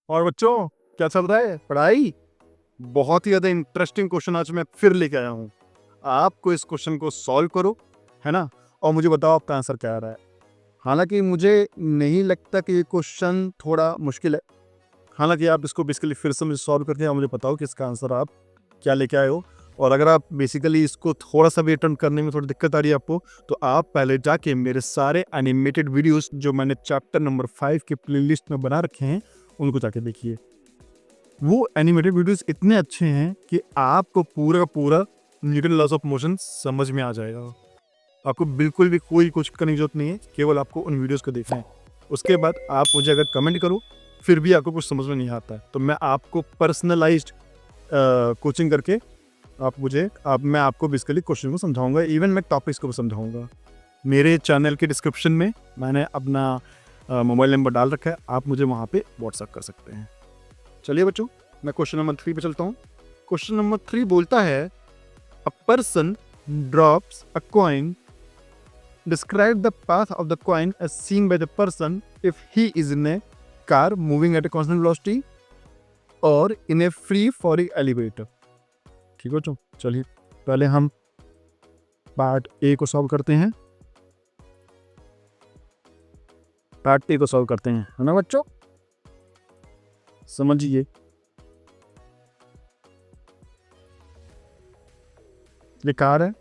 और बच्चों, क्या चल रहा है? पढ़ाई? बहुत ही ज़्यादा इंटरेस्टिंग क्वेश्चन आज मैं फिर लेके आया हूँ। आपको इस क्वेश्चन को सॉल्व करो, है ना? और मुझे बताओ आपका आंसर क्या आ रहा है। हालाँकि मुझे नहीं लगता कि ये क्वेश्चन थोड़ा मुश्किल है। हालाँकि आप इसको बेसिकली फिर से मुझे सॉल्व करके आप मुझे बताओ कि इसका आंसर आप क्या लेके आए हो। और अगर आप बेसिकली इसको थोड़ा-सा भी अटेम्प्ट करने में थोड़ी दिक्कत आ रही है आपको, तो आप पहले जाके मेरे सारे एनिमेटेड वीडियोज़ जो मैंने चैप्टर नंबर 5 के प्लेलिस्ट में बना रखे हैं, उनको जाके देखिए। वो एनिमेटेड वीडियोस इतने अच्छे हैं कि आपको पूरा का पूरा न्यूटन लॉस ऑफ मोशन समझ में आ जाएगा। आपको बिल्कुल भी कोई कुछ करने की जरूरत नहीं है, केवल आपको उन वीडियोस को देखना है। उसके बाद आप मुझे अगर कमेंट करो, फिर भी आपको कुछ समझ में नहीं आता है, तो मैं आपको पर्सनलाइज्ड कोचिंग करके मैं आपको बेसिकली क्वेश्चन को समझाऊंगा। इवन मैं टॉपिक्स को भी समझाऊंगा। मेरे चैनल के डिस्क्रिप्शन में मैंने अपना मोबाइल नंबर डाल रखा है, आप मुझे वहाँ पे व्हाट्सअप कर सकते हैं। चलिए बच्चों, मैं क्वेश्चन नंबर 3 पे चलता हूँ। क्वेश्चन नंबर 3 बोलता है, a person drops a coin, describe the path of the coin as seen by the person if he is in a car moving at a constant velocity और in a free falling elevator. ठीक है बच्चों, चलिए पहले हम part A को solve करते हैं। पार्ट ए को सॉल्व करते हैं, है ना बच्चों? समझिए, ये कार है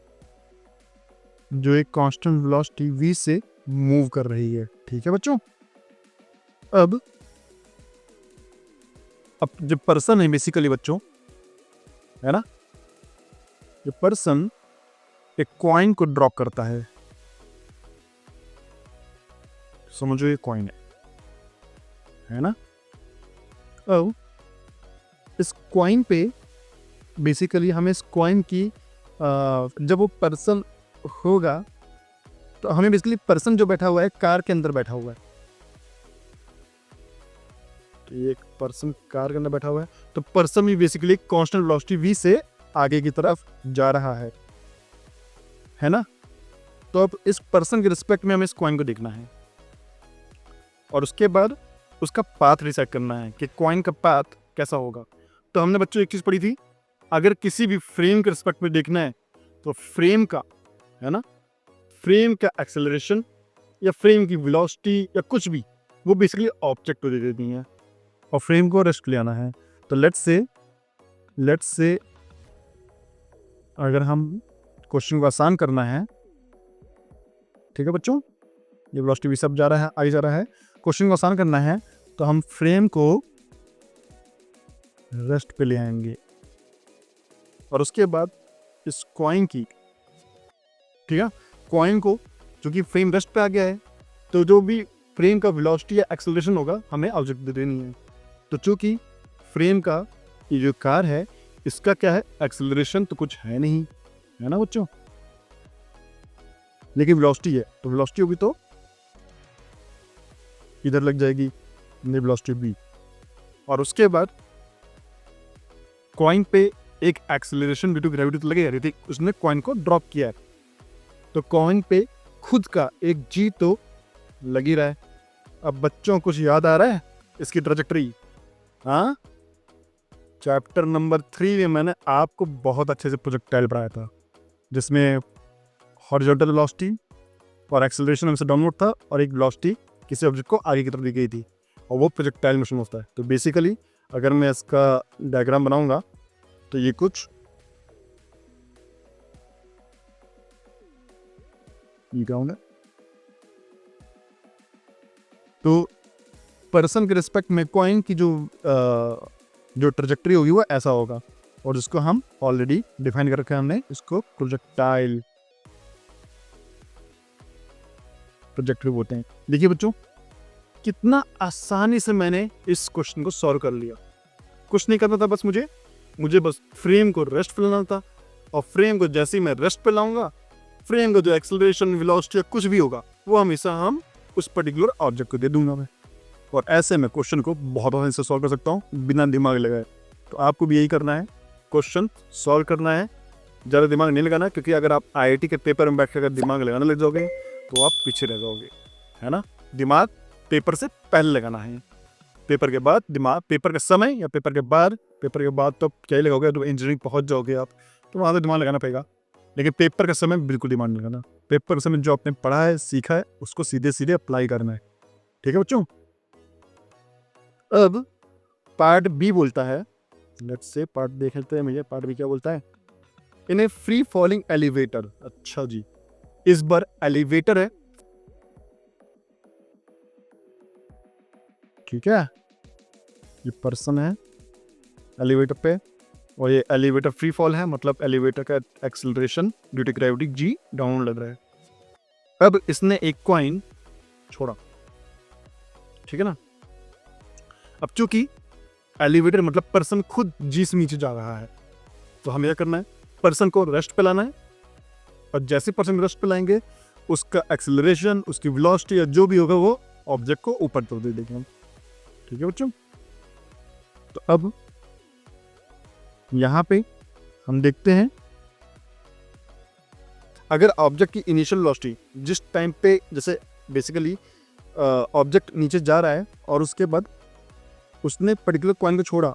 जो एक कांस्टेंट वेलोसिटी v से मूव कर रही है। ठीक है बच्चों, अब जो पर्सन है बेसिकली बच्चों, है ना, जो पर्सन एक कॉइन को ड्रॉप करता है। समझो ये कॉइन है ना? अब इस कॉइन पे बेसिकली हमें इस कॉइन की जब वो पर्सन होगा तो हमें बेसिकली पर्सन जो बैठा हुआ है कार के अंदर बैठा हुआ है, तो ये एक पर्सन कार के अंदर बैठा हुआ है, तो पर्सन भी बेसिकली कांस्टेंट वेलोसिटी v से आगे की तरफ जा रहा है ना? तो अब इस पर्सन के रिस्पेक्ट में हमें इस कॉइन को देखना है और उसके बाद उसका पाथ डिसाइड करना है कि कॉइन का पाथ कैसा होगा। तो हमने बच्चों एक चीज पढ़ी थी, अगर किसी भी फ्रेम के रिस्पेक्ट में देखना है तो फ्रेम का, है ना, फ्रेम का एक्सेलरेशन या फ्रेम की वेलोसिटी या कुछ भी, वो बेसिकली ऑब्जेक्ट को दे देती है और फ्रेम को रेस्ट ले आना है। तो लेट्स से अगर हम क्वेश्चन को आसान करना है, ठीक है बच्चों, ये वेलोसिटी भी सब जा रहा है, आई जा रहा है, क्वेश्चन को आसान करना है तो हम फ्रेम को रेस्ट पे ले आएंगे और उसके बाद इस कॉइन की, ठीक है, कॉइन को, जो कि फ्रेम रेस्ट पे आ गया है, तो जो भी फ्रेम का वेलोसिटी या एक्सेलरेशन होगा हमें ऑब्जेक्ट दे देनी है। तो चूंकि फ्रेम का ये जो कार है इसका क्या है, एक्सेलरेशन तो कुछ है नहीं, है ना बच्चों, लेकिन वेलोसिटी है, तो वेलोसिटी होगी तो इधर लग जाएगी वेलोसिटी v, और उसके बाद कॉइन पे एक एक्सेलरेशन ड्यू टू ग्रेविटी तो लगेगा, ठीक, उसने कॉइन को ड्रॉप किया है, तो कॉइन पे खुद का एक जी तो लग ही रहा है। अब बच्चों कुछ याद आ रहा है इसकी ट्रैजेक्टरी? हाँ, चैप्टर नंबर 3 में मैंने आपको बहुत अच्छे से प्रोजेक्टाइल पढ़ाया था, जिसमें हॉरिजॉन्टल वेलोसिटी और एक्सेलरेशन हमसे डाउनवर्ड था और एक वेलोसिटी किसी ऑब्जेक्ट को आगे की तरफ दी गई थी, और वो प्रोजेक्टाइल मोशन होता है। तो बेसिकली अगर मैं इसका डायग्राम बनाऊंगा तो ये कुछ होगा, तो पर्सन के रिस्पेक्ट में कॉइन की जो ट्रैजेक्टरी होगी वो ऐसा होगा, और जिसको हम ऑलरेडी डिफाइन कर रखा है हमने, इसको प्रोजेक्टाइल ट्रैजेक्टरी बोलते हैं। देखिए बच्चों, कितना आसानी से मैंने इस क्वेश्चन को सॉल्व कर लिया। कुछ नहीं करना था, बस मुझे बस फ्रेम को रेस्ट पे लाना था, और फ्रेम को जैसे ही मैं रेस्ट पे लाऊंगा, फ्रेम का जो एक्सेलरेशन, वेलोसिटी कुछ भी होगा वो हमेशा हम उस पर्टिकुलर ऑब्जेक्ट को दे दूंगा मैं, और ऐसे मैं क्वेश्चन को बहुत आसानी से सॉल्व कर सकता हूँ बिना दिमाग लगाए। तो आपको भी यही करना है, क्वेश्चन सॉल्व करना है, ज़्यादा दिमाग नहीं लगाना, क्योंकि अगर आप IIT के पेपर में बैठ कर दिमाग लगाने लग जाओगे तो आप पीछे रह जाओगे, है ना? दिमाग पेपर से पहले लगाना है। पेपर के बाद दिमाग, पेपर के समय या पेपर के बाद तो क्या ही लगाओगे, तो इंजीनियरिंग पहुंच जाओगे आप, तो वहाँ तो दिमाग लगाना पड़ेगा। लेकिन पेपर का समय बिल्कुल दिमाग नहीं लगाना। पेपर के समय जो आपने पढ़ा है, सीखा है, उसको सीधे सीधे अप्लाई करना है। ठीक है बच्चों। अब पार्ट बी बोलता है, लेट्स से पार्ट देख लेते हैं, मुझे पार्ट बी क्या बोलता है। इन ए फ्री फॉलिंग एलिवेटर, अच्छा जी, इस बार एलिवेटर है, ठीक है, ये पर्सन है एलिवेटर पे, और ये एलिवेटर फ्री फॉल है, मतलब एलिवेटर का acceleration due to gravity g down लग रहा है। अब इसने एक कॉइन छोड़ा, ठीक है ना। अब चूंकि एलिवेटर मतलब पर्सन खुद जी से नीचे जा रहा है, तो हमें क्या करना है, पर्सन को रेस्ट पे लाना है, और जैसे पर्सन रेस्ट पे लाएंगे उसका एक्सेलरेशन, उसकी वेलोसिटी या जो भी होगा वो ऑब्जेक्ट को ऊपर तो दे देंगे हम। ठीक है बच्चों। तो अब यहां पे हम देखते हैं, अगर ऑब्जेक्ट की इनिशियल वेलोसिटी जिस टाइम पे, जैसे बेसिकली ऑब्जेक्ट नीचे जा रहा है और उसके बाद उसने पर्टिकुलर कॉइन को छोड़ा,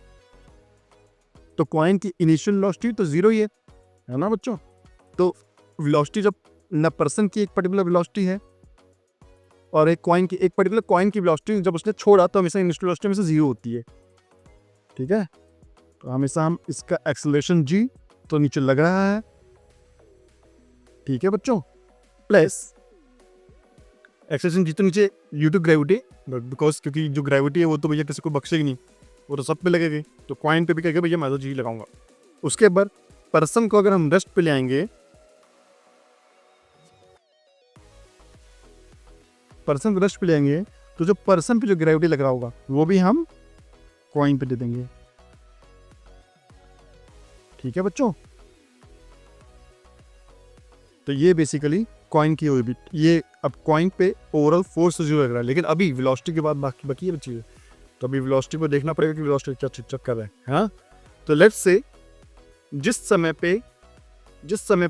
तो कॉइन की इनिशियल वेलोसिटी तो जीरो ही है ना बच्चों। तो वेलोसिटी जब न पर्सन की एक पर्टिकुलर वेलोसिटी है और एक कॉइन की, एक पर्टिकुलर कॉइन की वेलोसिटी जब उसने छोड़ा तो हमेशा इनिशियल वेलोसिटी हमेशा जीरो होती है। ठीक है, तो हमेशा हम इसका एक्सेलरेशन जी तो नीचे लग रहा है, ठीक है बच्चों, प्लस एक्सेलरेशन जी तो नीचे ड्यू टू ग्रेविटी, बिकॉज क्योंकि जो ग्रेविटी है वो तो भैया किसी को बख्शेगी नहीं, वो तो सब पे लगेगी, तो कॉइन पे भी कहेगा भैया मैं तो जी लगाऊंगा। उसके बाद पर्सन को अगर हम रेस्ट पे ले आएंगे, पर्सन को रेस्ट पे ले आएंगे, तो जो पर्सन पे जो ग्रेविटी लग रहा होगा वो भी हम कॉइन पे दे देंगे। ठीक है बच्चों, तो ये बेसिकली कॉइन की ऑर्बिट, ये अब कॉइन पे ओवरऑल फोर्स जीरो लग रहा है, लेकिन अभी वेलोसिटी के बाद बाकी है बच्ची, तो अभी वेलोसिटी को देखना पड़ेगा कि वेलोसिटी क्या चेक कर रहा है। हाँ, तो लेट्स से जिस समय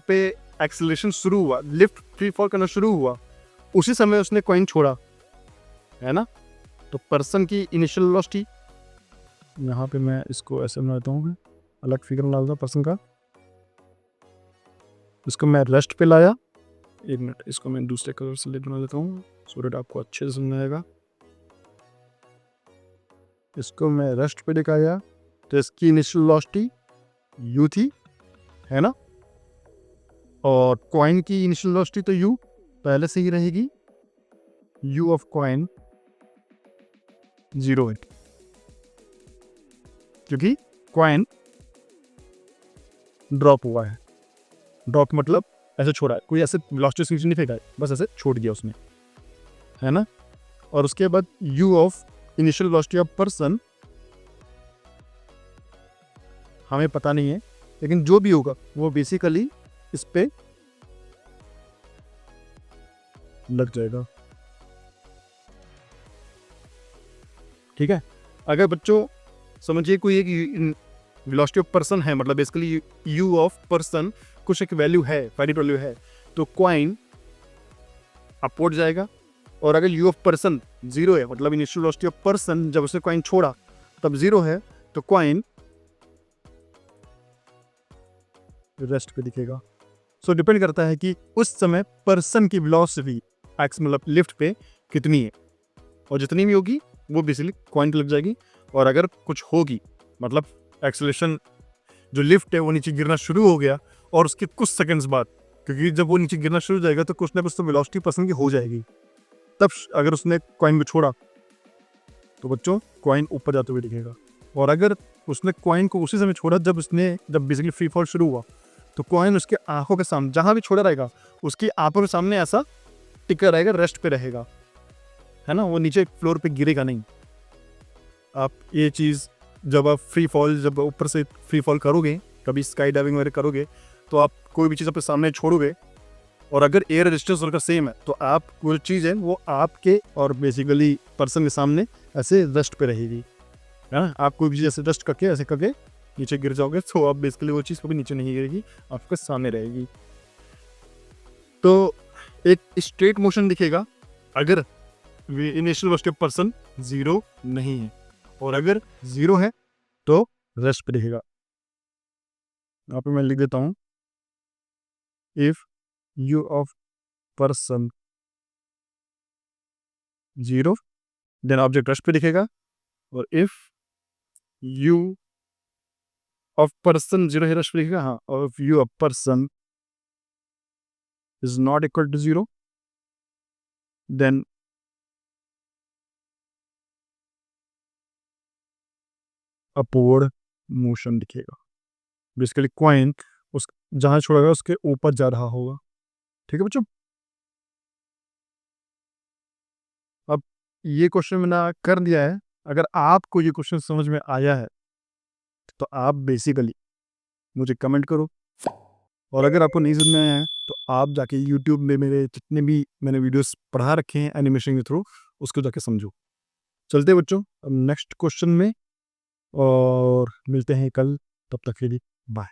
पे एक्सेलरेशन शुरू हुआ, लिफ्ट फ्री फॉल करना शुरू हुआ, उसी समय उसने कॉइन छोड़ा, है ना। तो पर्सन की इनिशियल वेलोसिटी, यहाँ पे मैं इसको ऐसे बनाता हूँ, अलग फिगर बना देता हूँ पर्सन का, इसको मैं रेस्ट पे लाया, एक मिनट इसको मैं दूसरे कलर से बना लेता हूँ सो दैट आपको अच्छे से समझ आएगा। इसको मैं रेस्ट पे दिखाया, तो इसकी इनिशियल वेलोसिटी यू थी, है ना, और कॉइन की इनिशियल वेलोसिटी तो यू पहले से ही रहेगी, यू ऑफ कॉइन जीरो है, क्योंकि कॉइन ड्रॉप हुआ है। ड्रॉप मतलब ऐसे छोड़ा है, कोई ऐसे वेलोसिटी से नीचे नहीं फेंका है, बस ऐसे छोड़ दिया उसने, है ना। और उसके बाद u of initial velocity of person हमें पता नहीं है, लेकिन जो भी होगा वो बेसिकली इस पे लग जाएगा। ठीक है, अगर बच्चों समझिए कोई एक वेलोसिटी ऑफ पर्सन है, मतलब बेसिकली u ऑफ पर्सन कुछ एक वैल्यू है, फाइनाइट वैल्यू है, तो कॉइन अपवर्ड जाएगा, और अगर u ऑफ पर्सन जीरो है, मतलब इनिशियल वेलोसिटी ऑफ पर्सन जब उसने कॉइन छोड़ा तब जीरो है, तो कॉइन रेस्ट पे दिखेगा। सो डिपेंड करता है कि उस समय पर्सन की वेलोसिटी एक्स मतलब लिफ्ट पे कितनी है, और जितनी भी होगी वो बेसिकली कॉइन पे लग जाएगी। और अगर कुछ होगी, मतलब एक्सेलरेशन जो लिफ्ट है वो नीचे गिरना शुरू हो गया, और उसके कुछ सेकंड्स बाद, क्योंकि जब वो नीचे गिरना शुरू हो जाएगा तो कुछ ना कुछ तो वेलोसिटी पर्सन की हो जाएगी, तब अगर उसने कॉइन को छोड़ा तो बच्चों कॉइन ऊपर जाते हुए दिखेगा। और अगर उसने कॉइन को उसी समय छोड़ा जब बेसिकली फ्री फॉल शुरू हुआ, तो कॉइन उसके आंखों के सामने जहां भी छोड़ा रहेगा उसकी आंखों के सामने ऐसा टिका रहेगा, रेस्ट पे रहेगा, है ना, वो नीचे फ्लोर पे गिरेगा नहीं। आप ये चीज़ जब आप जब ऊपर से फ्री फॉल करोगे, कभी स्काई डाइविंग वगैरह करोगे, तो आप कोई भी चीज़ अपने सामने छोड़ोगे, और अगर एयर रेजिस्टेंस उनका सेम है, तो आप कोई चीज़ है वो आपके और बेसिकली पर्सन के सामने ऐसे रेस्ट पे रहेगी, है ना। आप कोई भी चीज़ ऐसे रेस्ट करके ऐसे करके नीचे गिर जाओगे, तो आप बेसिकली वो चीज़ कभी नीचे नहीं गिरेगी, आपके सामने रहेगी। तो एक स्ट्रेट मोशन दिखेगा अगर initial velocity of person zero नहीं है, और अगर 0 है तो रेस्ट पे दिखेगा। यहाँ पे मैं लिख देता हूँ, if u of person 0 then object rest पे दिखेगा, और इफ यू ऑफ पर्सन 0 है रेस्ट पे दिखेगा। हाँ, और if u of person is not equal to 0 then upward motion दिखेगा। बेसिकली कॉइन उस जहाँ छोड़ेगा उसके ऊपर जा रहा होगा। ठीक है बच्चों, अब ये क्वेश्चन मैंने कर दिया है। अगर आपको ये क्वेश्चन समझ में आया है तो आप बेसिकली मुझे कमेंट करो, और अगर आपको नहीं समझ में आया है तो आप जाके यूट्यूब में मेरे जितने भी मैंने वीडियोस पढ़ा रखे हैं एनिमेशन के थ्रू, उसको जाके समझो। चलते हैं बच्चों अब नेक्स्ट क्वेश्चन में, और मिलते हैं कल। तब तक के लिए बाय।